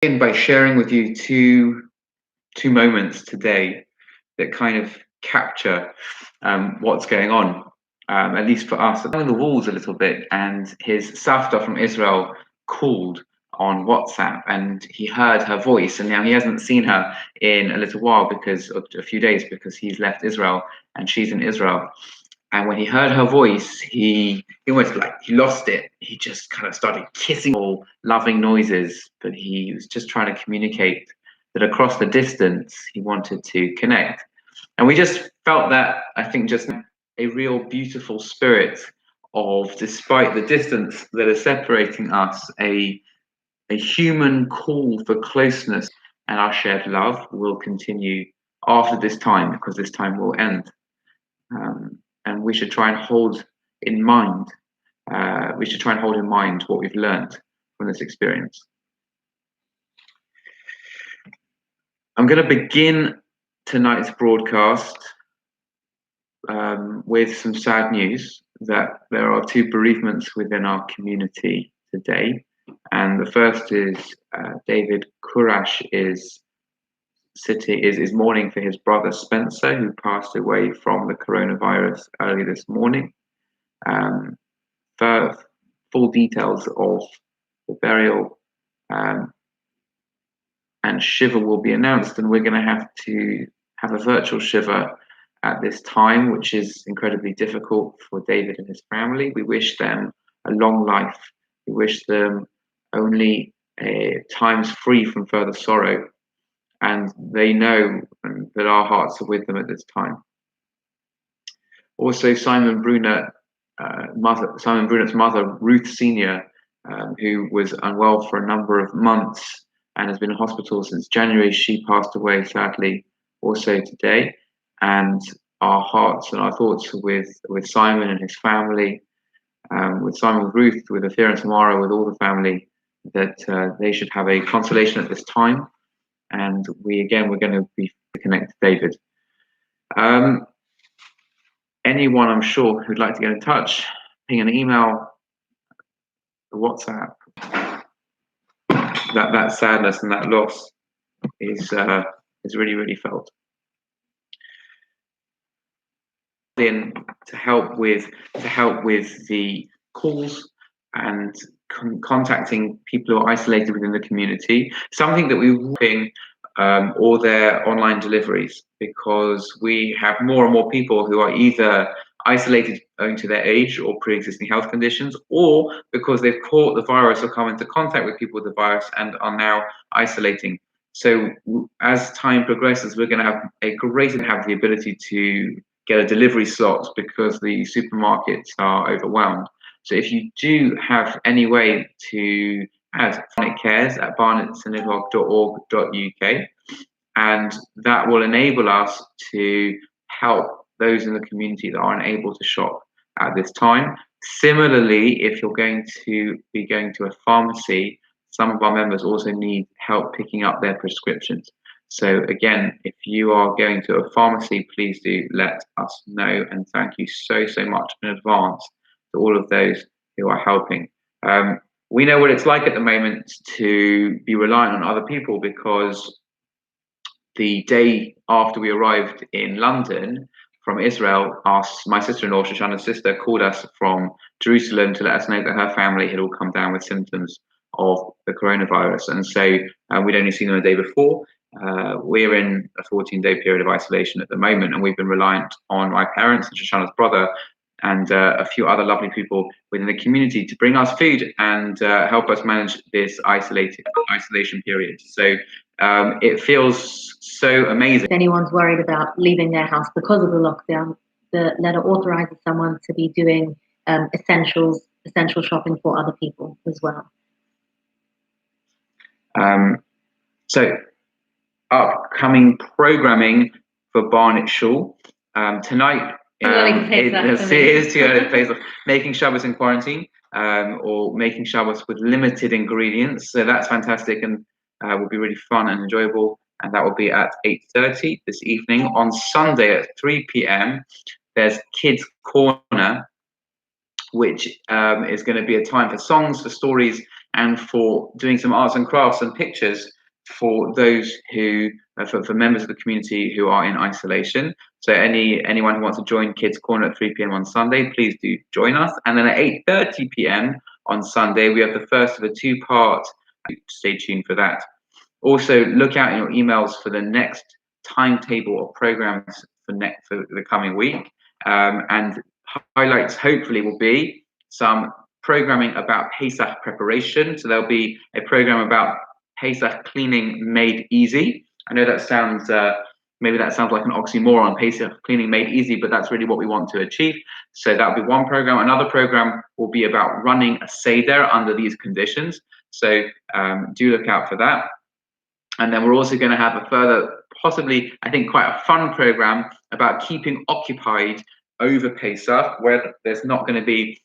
begin by sharing with you two moments today that kind of capture what's going on, at least for us. On the walls a little bit, and his Savta from Israel called on WhatsApp, and he heard her voice, and now he hasn't seen her in a little while, because of a few days, because he's left Israel and she's in Israel. And when he heard her voice, he almost he lost it. He just kind of started kissing all loving noises, but he was just trying to communicate that across the distance he wanted to connect. And we just felt that, I think, just a real beautiful spirit of, despite the distance that is separating us, a human call for closeness, and our shared love will continue after this time, because this time will end. And we should try and hold in mind. What we've learned from this experience. I'm going to begin tonight's broadcast with some sad news, that there are two bereavements within our community today. And the first is David Kurash is mourning for his brother Spencer, who passed away from the coronavirus early this morning. For full details of the burial and Shiva will be announced, and we're going to have a virtual Shiva at this time, which is incredibly difficult for David and his family. We wish them a long life. We wish them only times free from further sorrow, and they know that our hearts are with them at this time. Also, Simon Brunett's mother, Ruth Senior, who was unwell for a number of months and has been in hospital since January. She passed away, sadly, also today. And our hearts and our thoughts with Simon and his family, with Simon, with Ruth, with Athira and Tamara, with all the family, that they should have a consolation at this time. And we're going to be connected to David. Anyone, I'm sure, who'd like to get in touch, ping an email, a WhatsApp. That sadness and that loss is really, really felt. In to help with the calls and contacting people who are isolated within the community. Something that we're doing, or their online deliveries, because we have more and more people who are either isolated owing to their age or pre-existing health conditions, or because they've caught the virus or come into contact with people with the virus and are now isolating. So as time progresses, we're going to have the ability to get a delivery slot, because the supermarkets are overwhelmed. So if you do have any way to add Barnett Cares at barnettsynagogue.org.uk, and that will enable us to help those in the community that are unable to shop at this time. Similarly, if you're going to be going to a pharmacy, some of our members also need help picking up their prescriptions. So again, if you are going to a pharmacy, please do let us know, and thank you so much in advance to all of those who are helping. We know what it's like at the moment to be reliant on other people, because the day after we arrived in London from Israel, my sister-in-law, Shoshana's sister, called us from Jerusalem to let us know that her family had all come down with symptoms of the coronavirus. And so we'd only seen them the day before. We're in a 14-day period of isolation at the moment, and we've been reliant on my parents and Shoshana's brother and a few other lovely people within the community to bring us food and help us manage this isolation period. So it feels so amazing. If anyone's worried about leaving their house because of the lockdown, the letter authorizes someone to be doing essential shopping for other people as well. So upcoming programming for Barnett Shul tonight. It is too early to place off. Making Shabbos in quarantine, or making Shabbos with limited ingredients. So that's fantastic, and will be really fun and enjoyable. And that will be at 8:30 this evening. On Sunday at 3 p.m, there's Kids Corner, which is going to be a time for songs, for stories, and for doing some arts and crafts and pictures for those who, for members of the community who are in isolation. So anyone who wants to join Kids Corner at 3 p.m. on Sunday, please do join us. And then at 8:30 p.m. on Sunday, we have the first of a two-part. Stay tuned for that. Also, look out in your emails for the next timetable of programs for the coming week. And highlights hopefully will be some programming about Pesach preparation. So there'll be a program about Pesach cleaning made easy. I know that sounds maybe that sounds like an oxymoron, Pesach cleaning made easy, but that's really what we want to achieve. So that'll be one program. Another program will be about running a Seder under these conditions. So do look out for that. And then we're also going to have a further, possibly, I think, quite a fun program about keeping occupied over Pesach, where there's not going to be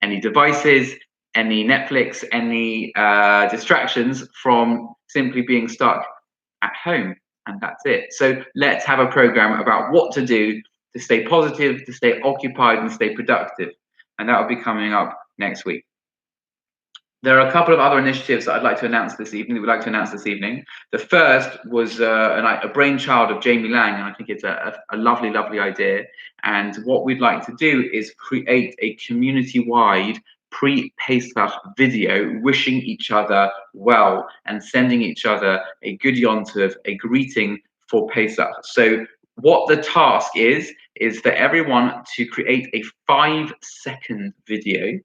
any devices, any Netflix, any distractions from simply being stuck at home. And that's it. So let's have a program about what to do to stay positive, to stay occupied, and stay productive. And that will be coming up next week. There are a couple of other initiatives that I'd like to announce this evening. The first was a brainchild of Jamie Lang, and I think it's a lovely, lovely idea. And what we'd like to do is create a community-wide pre-Pesach video wishing each other well and sending each other a good yontov, a greeting for Pesach. So what the task is for everyone to create a 5-second video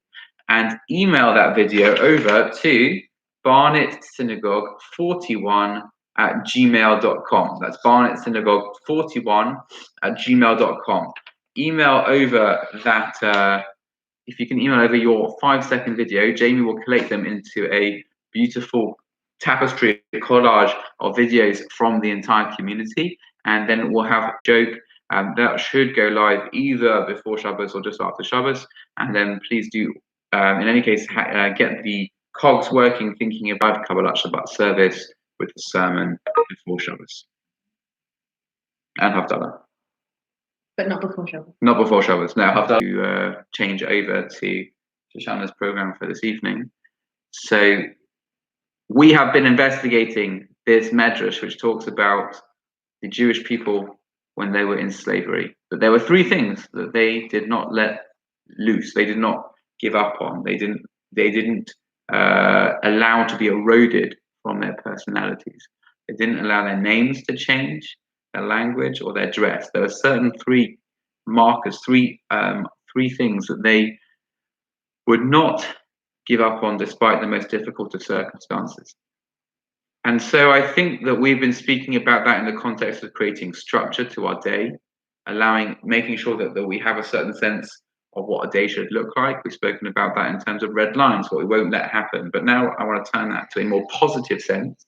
and email that video over to barnettsynagogue41@gmail.com. That's barnettsynagogue41@gmail.com. Email over that, if you can email over your 5-second video, Jamie will collate them into a beautiful tapestry collage of videos from the entire community. And then we'll have a joke that should go live either before Shabbos or just after Shabbos. And then please do, in any case, get the cogs working, thinking about Kabbalat Shabbat service with the sermon before Shabbos and Havdalah. But not before Shabbos. Not before Shabbos. No, Havdalah to change over to Shoshana's program for this evening. So we have been investigating this medrash, which talks about the Jewish people when they were in slavery. But there were 3 things that they did not let loose. They did not give up on. They didn't allow to be eroded from their personalities. They didn't allow their names to change, their language, or their dress. There were certain 3 markers, 3 things that they would not give up on despite the most difficult of circumstances. And so I think that we've been speaking about that in the context of creating structure to our day, making sure that we have a certain sense of what a day should look like. We've spoken about that in terms of red lines, what we won't let happen. But now I want to turn that to a more positive sense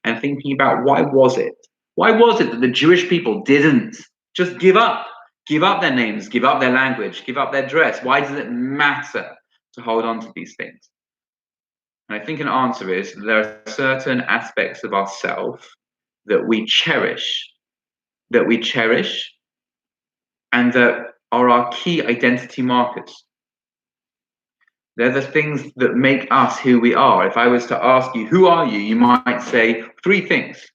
and thinking about why was it that the Jewish people didn't just give up their names, give up their language, give up their dress? Why does it matter to hold on to these things? And I think an answer is there are certain aspects of ourselves that we cherish, and that are our key identity markers. They're the things that make us who we are. If I was to ask you, who are you? You might say 3 things.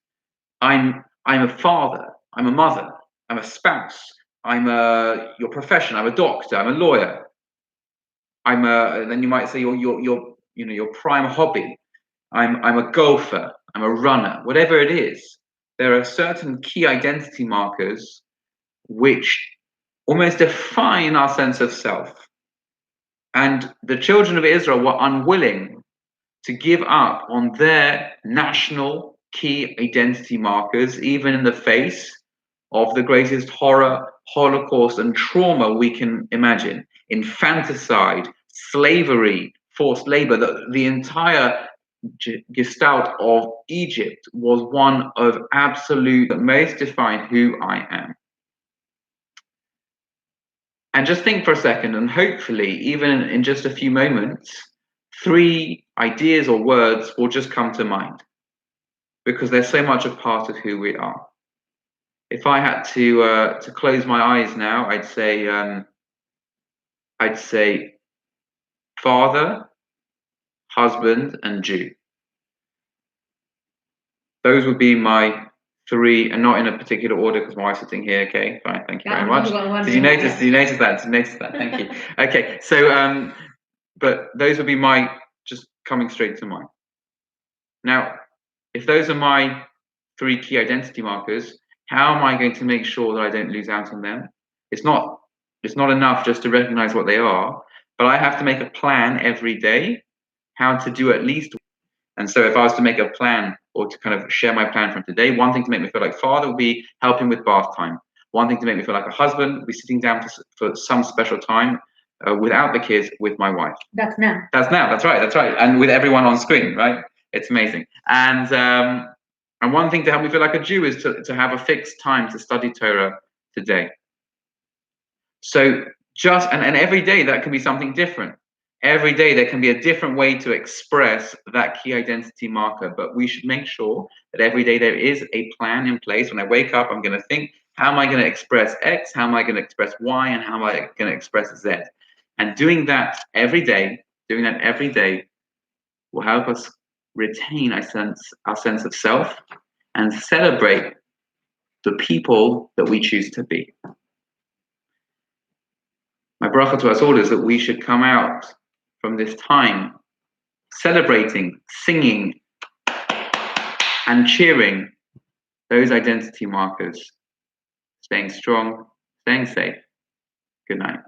I'm a father, I'm a mother, I'm a spouse, I'm your profession, I'm a doctor, I'm a lawyer. Then you might say your prime hobby. I'm a golfer, I'm a runner, whatever it is. There are certain key identity markers which almost define our sense of self. And the children of Israel were unwilling to give up on their national key identity markers, even in the face of the greatest horror, Holocaust, and trauma we can imagine. Infanticide, slavery, forced labor, the entire gestalt of Egypt was one of absolute, that most define who I am. And just think for a second, and hopefully, even in just a few moments, 3 ideas or words will just come to mind, because they're so much a part of who we are. If I had to close my eyes now, I'd say father, husband, and Jew. Those would be my three, and not in a particular order because my wife's sitting here. Okay, fine, thank you very much. Did you notice? Did you notice that? Did you notice that? Thank you. Okay, so but those would be my, just coming straight to mind. Now, if those are my three key identity markers, how am I going to make sure that I don't lose out on them? It's not enough just to recognize what they are, but I have to make a plan every day how to do at least. And so if I was to make a plan or to kind of share my plan from today, one thing to make me feel like father would be helping with bath time. One thing to make me feel like a husband would be sitting down for some special time without the kids with my wife. That's now. That's now. That's right. That's right. And with everyone on screen, right? It's amazing. And one thing to help me feel like a Jew is to have a fixed time to study Torah today. So just and every day that can be something different. Every day there can be a different way to express that key identity marker, but we should make sure that every day there is a plan in place. When I wake up, I'm going to think, how am I going to express X? How am I going to express Y? And how am I going to express Z? And doing that every day will help us retain our sense of self and celebrate the people that we choose to be. My bracha to us all is that we should come out from this time celebrating, singing, and cheering those identity markers, staying strong, staying safe. Good night.